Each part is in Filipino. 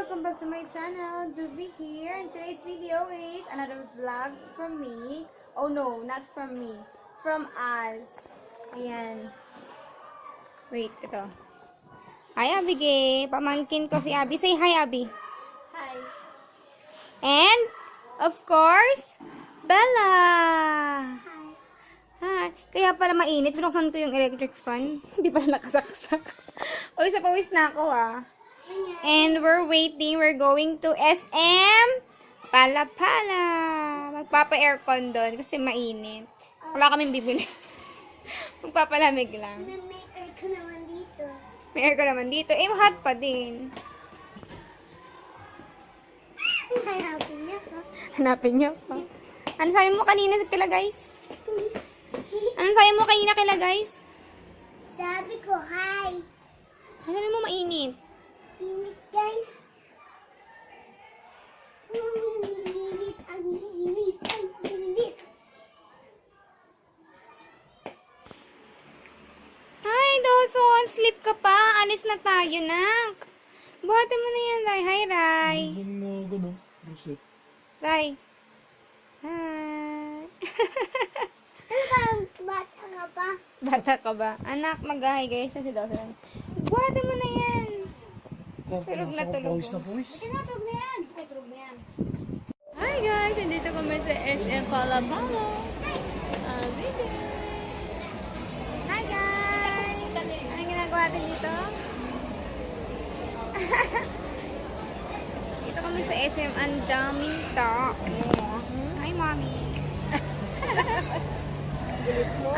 welcome back to my channel, Juby here. And today's video is another vlog from me. Oh no, not from me. From us. Ayan. Wait, ito. Hi, Abigail. Pamangkin ko si Abby. Say hi, Abby. Hi. And, of course, Bella. Hi. Hi. Kaya pala mainit. Binuksan ko yung electric fan. Hindi pala nakasaksak. Uy, sa pawis na ako ah. And we're waiting. We're going to SM Pala-Pala. Magpapa-aircon doon kasi mainit. Wala kaming bibili. Magpapalamig lang. May aircon naman dito. May aircon naman dito. Eh, hot pa din. Hanapin niya ko. Hanapin niyo pa. Ano sabi mo kanina kila guys? Ano sabi mo kanina kila guys? Sabi ko, hi. Ano sabi mo mainit? Init, guys. Init, ang init, ang init. Hi, Dawson! Sleep ka pa. Alis na tayo, nak. Buhatin mo na yan, Rai. Hi, Rai. Rai. Hi. Ano parang bata ka pa? Bata ka ba? Anak, mag-hi guys na si Dawson. Buhatin mo na yan. Tulog na tulog. Tinatog na yan. Ay, tulog na yan. Hi guys! Nandito kami sa SM Pala-Pala. Video. Hi guys! Anong ginagawa natin dito? Dito kami sa SM. Ang daming tao. Hi, mommy.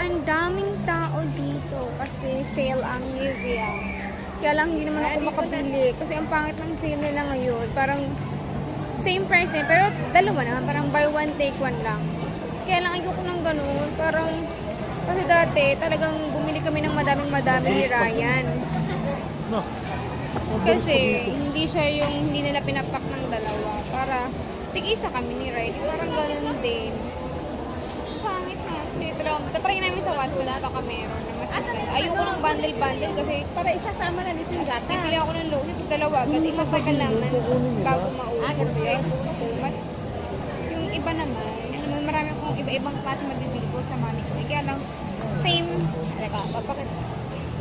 Ang daming tao dito kasi sale ang Nivea. Kaya lang hindi naman ako makabili kasi ang pangit ng sale nila ngayon. Parang same price din pero dalawa naman. Parang buy one take one lang. Kaya lang ayoko ng ganun. Parang kasi dati talagang bumili kami ng madaming ni Ryan. Kasi hindi siya yung hindi nila pinapak ng dalawa. Para tig-isa kami ni Ryan. Parang ganun din. Pangit na. Dito lang. Tatry namin sa Watson. Baka meron na mas maganda. Ayoko ng bundle kasi Para isasama na dito yung gata. bibili ako ng lotion sa dalawa. Agad isasaka naman bago maubos. Mas, yung iba naman, alam mo, marami akong iba-ibang klase mabibili ko sa mami ko. Kaya lang, same, papakit.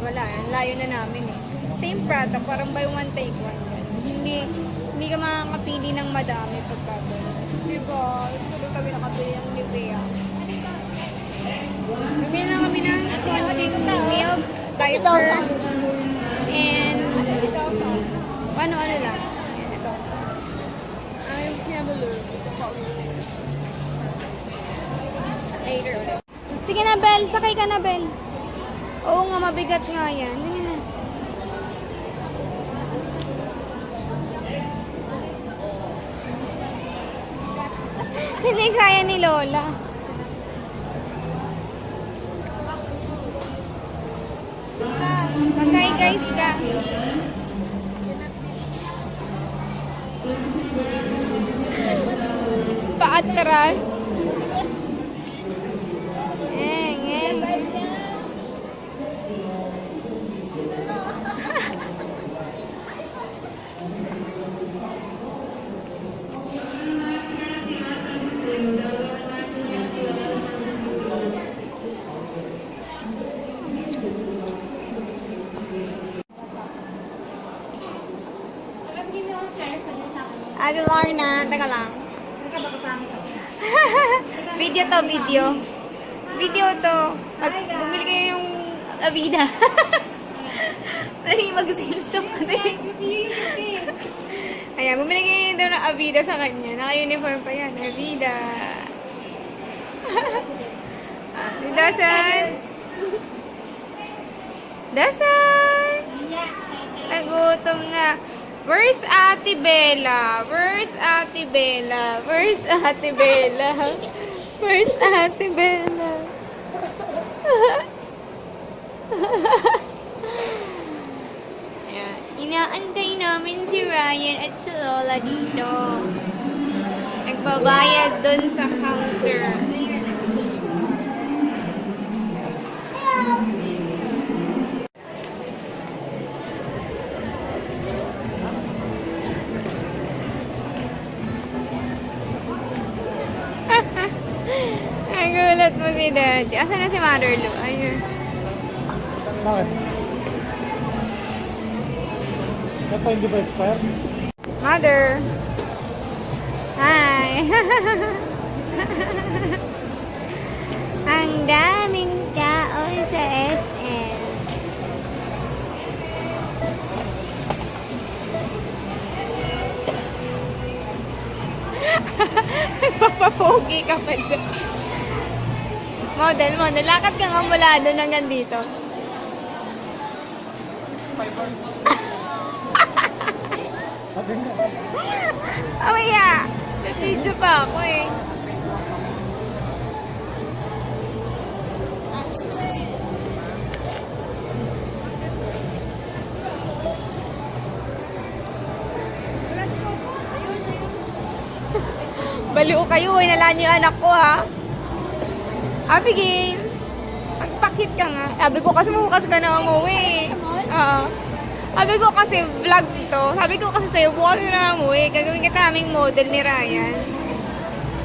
Wala, ang layo na namin eh. Same product, parang buy one take one. Hindi ka makakapili ng madami pagkabal. Diba? Tulog kami nakabili ng Nivea. Bumili na kami ng milk, diaper, and ano lang. Ito. I'm Camelor. Later ulit. Sige na, Bel. Sakay ka na, Bel. Oo nga, mabigat nga yan. Sige na. Hindi kaya ni Lola. Mag-hi guys ka. Paatras. Engel. Ate Lorna, teka lang. Video to, video. Video to. Bumili kayo yung Avida. Mag-sales ka din. Ayan, bumili kayo daw ng Avida sa kanya. Naka-uniform pa yan. Avida. Dasan. Dasan. Nagutom na. Where's Ate Bella? Where's Ate Bella? Where's Ate Bella? Where's Ate Bella? Ayan. Inaantay namin si Ryan at si Lola dito. Nagbabayad dun sa counter. Cute mo si Daddy. Asan na si Mother Lu? Ayun. Bakit? Ito pa hindi ba expire? Mother. Hi. Ang daming tao sa SM. Papapogi ka pa dyan. Model. Lakad ka nga mula doon hanggang dito. Amaya! Nag-video pa ako eh. Baliw kayo eh. Nalaan niyo yung anak ko ha. Abigail! Magpakit ka nga. Sabi ko kasi bukas ka na umuwi. Oo. Sabi ko kasi vlog to. Sabi ko kasi sa'yo bukas ka na umuwi. Gagawin kita aming model ni Ryan.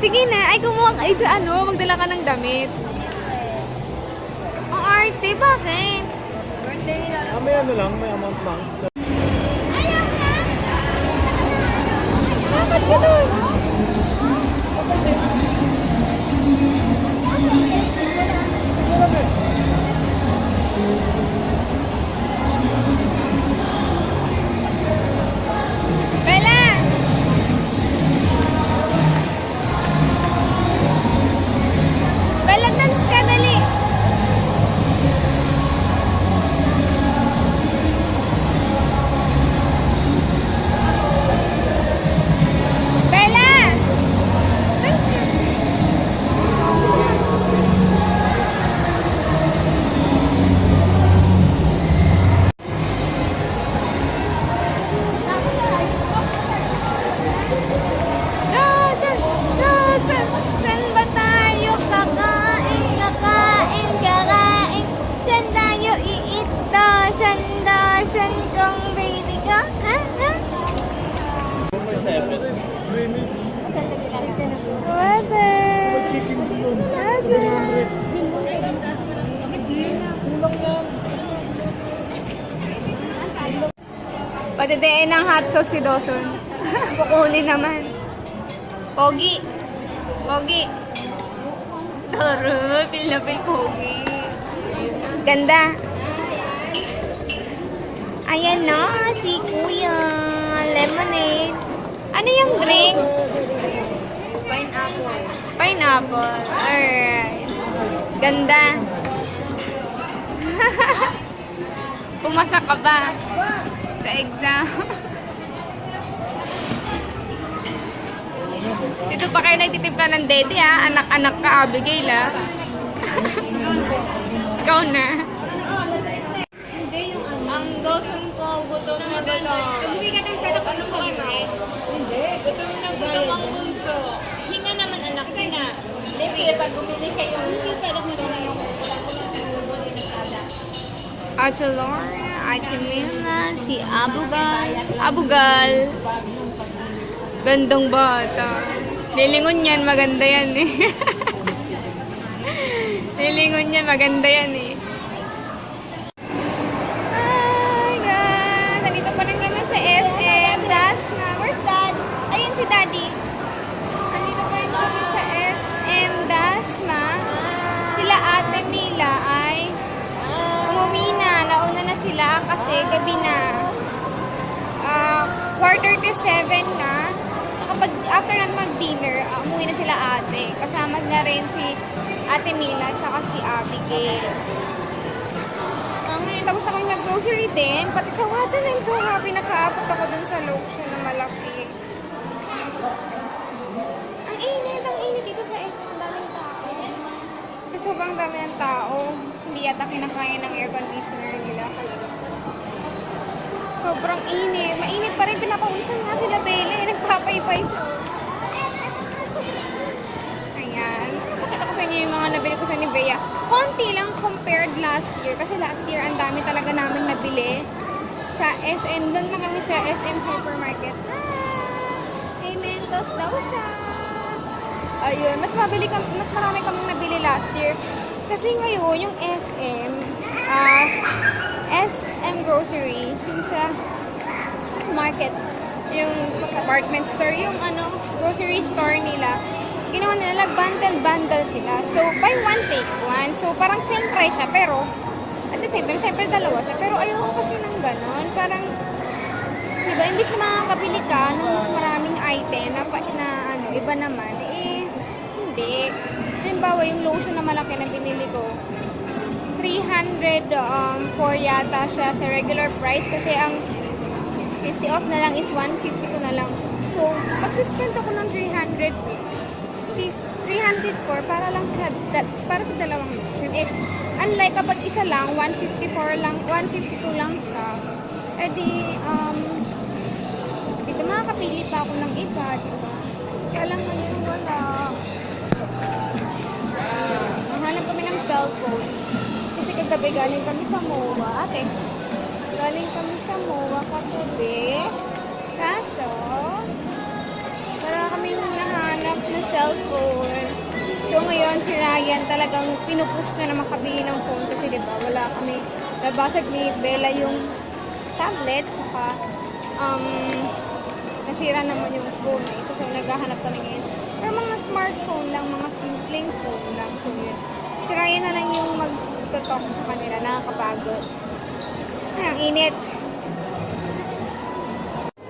Sige na. Ay kumuha ka. Ay ano, magdala ka ng damit. Ang arte, bakit? May ano lang, may amount lang. Bakit ka doon? Bella! Bella, dance ka, dali! Bella! Dance ka! Saan ba tayo kakain? Kakain. Saan tayo iito? Saan kong baby ko? Ha? May 7. Drainage. Water. Chicken yun. Water. Kulang lang. Padidein ng hot sauce si Dawson. Kukunin naman. Pogi. Taro, pil na pil Pogi. Ganda. Ayan na, si Kuya. Lemonade. Ano yung drink? Pineapple. Alright. Ganda. Pumasa ka ba sa exam? Dito pa kayo nagtitimpla ng dede ha. Anak-anak ka, Abigail ha. Ikaw na. Ang Dawson ko, gutom na gutom. Hindi ka ng product ano mo kami? Hindi. Gutom na gutom ang bunso. Hinga naman anak, hinga. Hindi, pag bumili kayo. Hindi product mo na yung Ate Laura, Ate Mila, si Abugal. Gandang bata. Lilingon yan, maganda yan eh. Lilingon yan, maganda yan eh. Hi guys! Nandito pa rin kami sa SM Dasma. Where's Dad? Ayun si Daddy. Nandito pa rin kami sa SM Dasma. Sila Ate Mila ay umuwi na. Nauna na sila kasi gabi na. 4:37 na. Kapag after natin mag-dinner, umuwi na sila ate. Kasama na rin si Ate Mila at saka si Abigail. Tapos ako nag-grocery din. Pati sa Watson, I'm so happy nakaabot ako dun sa lotion na malaki. Ang init dito sa SM. Ang daming tao. Kasi sobrang dami ng tao. Hindi yata kinakaya ng air conditioner nila. Sobrang init. Mainit pa rin. Pinapawisan nga sila Bele. Nagpapaypay siya. Ayan. Pakita ko sa inyo yung mga nabili ko sa Nivea. Konti lang compared last year. Kasi last year, ang dami talaga namin nabili. Sa SM. Doon lang kami sa SM Hypermarket. Hey, Mentos daw siya. Ayun, mas marami kaming nabili last year. Kasi ngayon, yung SM Grocery, yung sa market, yung department store, yung grocery store nila, ginawa nila, bundle sila. So, buy one, take one. So, parang same price siya, pero, at the same time, syempre dalawa siya. Pero ayoko kasi ng ganon. Parang, diba, imbis na makakabili ka ng mas maraming item na iba naman, hindi. Halimbawa, yung lotion na malaki na binili ko, 304 yata siya sa regular price kasi ang 50 off na lang is 150 ko na lang. So, magsuspend ako ng 304 para sa dalawang lotion. Unlike kapag isa lang, 152 lang siya. Dito makakapili pa ako ng iba, diba? Kaya lang ngayon wala. Mahanap kami ng cellphone. Kasi kagabi galing kami sa MOA. Ate, galing kami sa MOA kagabi. Kaso, wala kami nahanap na cellphone. So ngayon, si Ryan talagang pinupush na makabili ng phone kasi diba, wala kami. Nabasag ni Bella yung tablet, saka nasira naman yung phone eh. So naghahanap kami ngayon. Pero mga smartphone lang, mga simpleng phone lang. So yun. Si Ryan na lang yung mag-talk sa kanila, nakakapagod. Ay, ang init.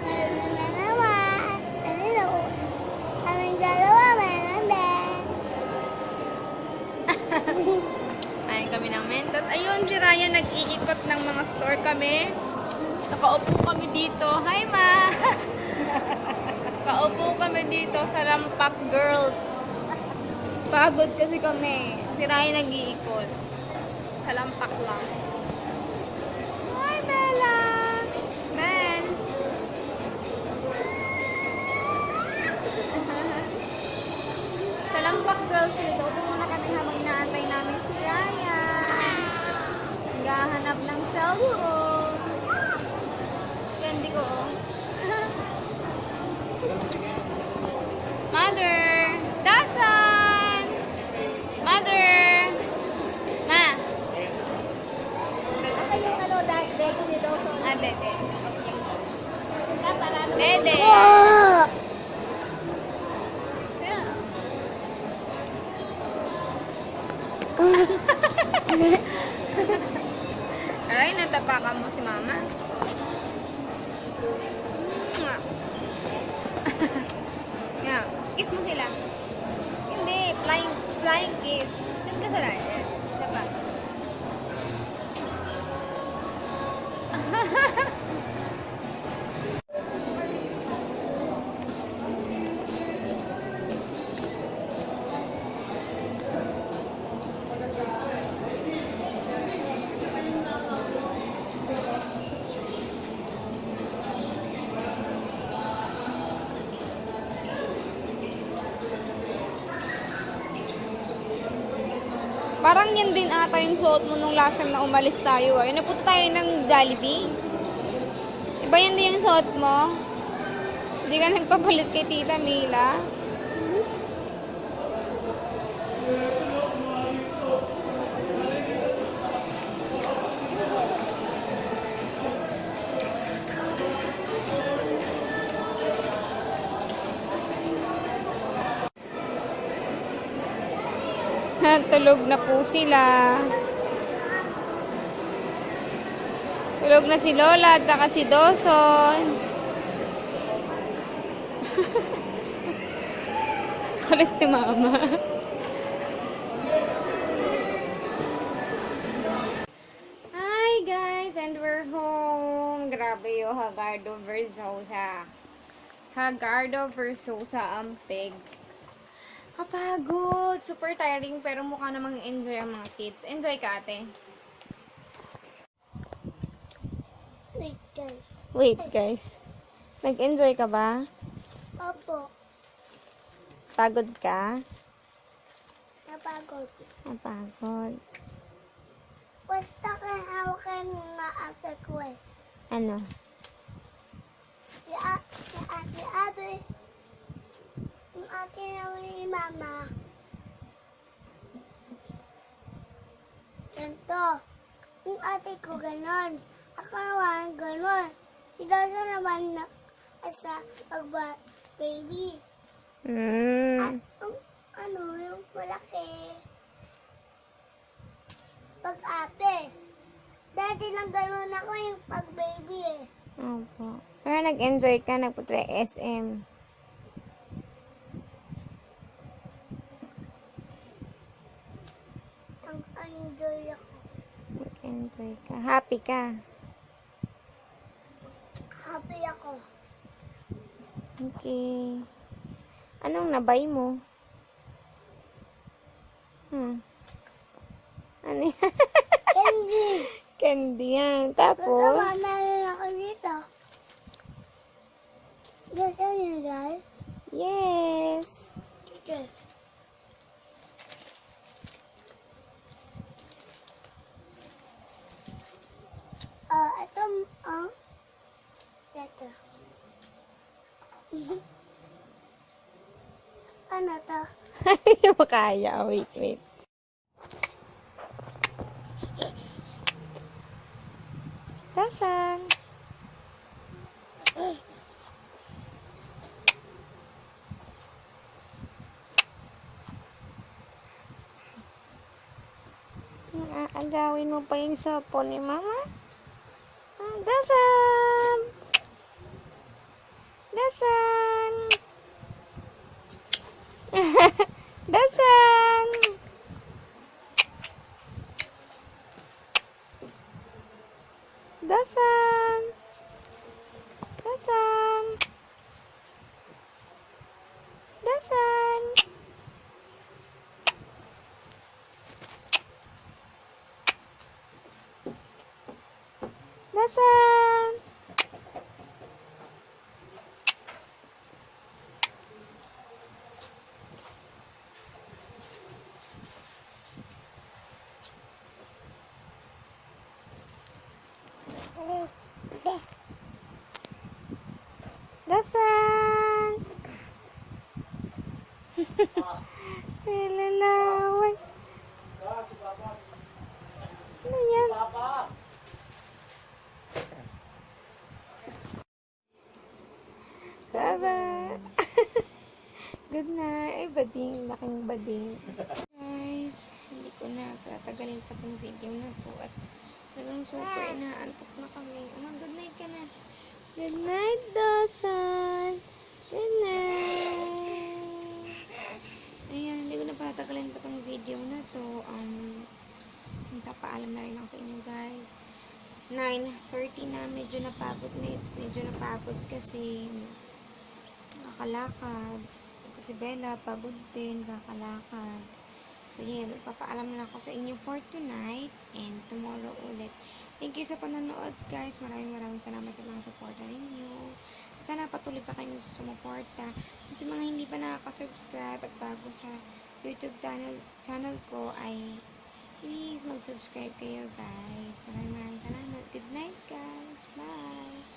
Meron na naman. Kaming dalawa, meron din. Ay, kami ng Mentos. Ayun, si Ryan nag-iikot ng mga store kami. Nakaupo kami dito. Hi, Ma! Nakaupo kami dito sa Lampak Girls. Pagod kasi kami. Si Ryan nag-iikot. Sa Lampak lang. Hi, Bella! Ben! Sa Lampak Girls dito. Upo muna kami habang inaantay namin si Ryan. Naghahanap ng cellphone. Candy ko. Mother! Dasan! Mother! Ma! Dede. Dede. Oh! Aray, natapakan mo si Mama. Yeah. Kiss mo sila. Hindi, flying kiss. Kiss ka sila. Isa pa. Parang yan din ata yung suot mo nung last time na umalis tayo. Ay, napunta tayo ng Jollibee. Iba yan din yung suot mo? Hindi ka nagpapalit kay Tita Mila? Tulog na po sila. Tulog na si Lola at saka si Dawson. Kulit ni Mama. Hi guys, and we're home. Grabe yung Hagardo Versosa. Hagardo Versosa ang pig. Kapagod. Super tiring pero mukha namang enjoy ang mga kids. Enjoy ka, ate. Wait, guys. Nag-enjoy ka ba? Opo. Pagod ka? Napagod. Napagod. Basta kahawakan mga ate ko eh. Ano? Si ate Abe. Yung ate tinawag ni Mama. Ganito. Yung ate ko ganon. Ako naman ganon. Si Dasa naman na sa baby. At yung malaki. Pag-ate. Dati lang ganon ako yung pag-baby eh. Opo. Pero nag-enjoy ka, nagpunta sa SM. Ang enjoy ako. Nag-enjoy ka. Happy ka. Happy ako. Okay. Anong nabay mo? Ano yan? Candy. Candy yan. Gusto Tapos, mo, meron ako dito. Gusto niyo guys? yes. Dito. Ito, ito. Ano to? Hindi mo kaya. Wait, wait. Dasan. Aagawin mo pa yung cellphone ni Mama? Dasan! Dasan! Dasan! Dasan! Dasan! Dasan! Dasan! Dasan! Nilalaway. Ano yan? Baba! Good night. Ay, bading. Laking bading. Guys, hindi ko na tatagalin pa tong video na to. At talagang super inaantok na kami. Good night ka na. Good night, Dawson. Good night. Ayan, hindi ko na patatagalin pa tong video na to. Magpapaalam na rin ako sa inyo, guys. 9:30 na. Medyo napagod kasi kakalakad. Kasi Bella, pagod din, kakalakad. So, yan. Magpapaalam na ako sa inyo for tonight and tomorrow ulit. Thank you sa panonood, guys. Maraming salamat sa mga suporta ninyo. Sana patuloy pa kayong sumuporta. At sa mga hindi pa nakaka-subscribe at bago sa YouTube channel ko ay please mag-subscribe kayo, guys. Maraming salamat. Good night, guys. Bye!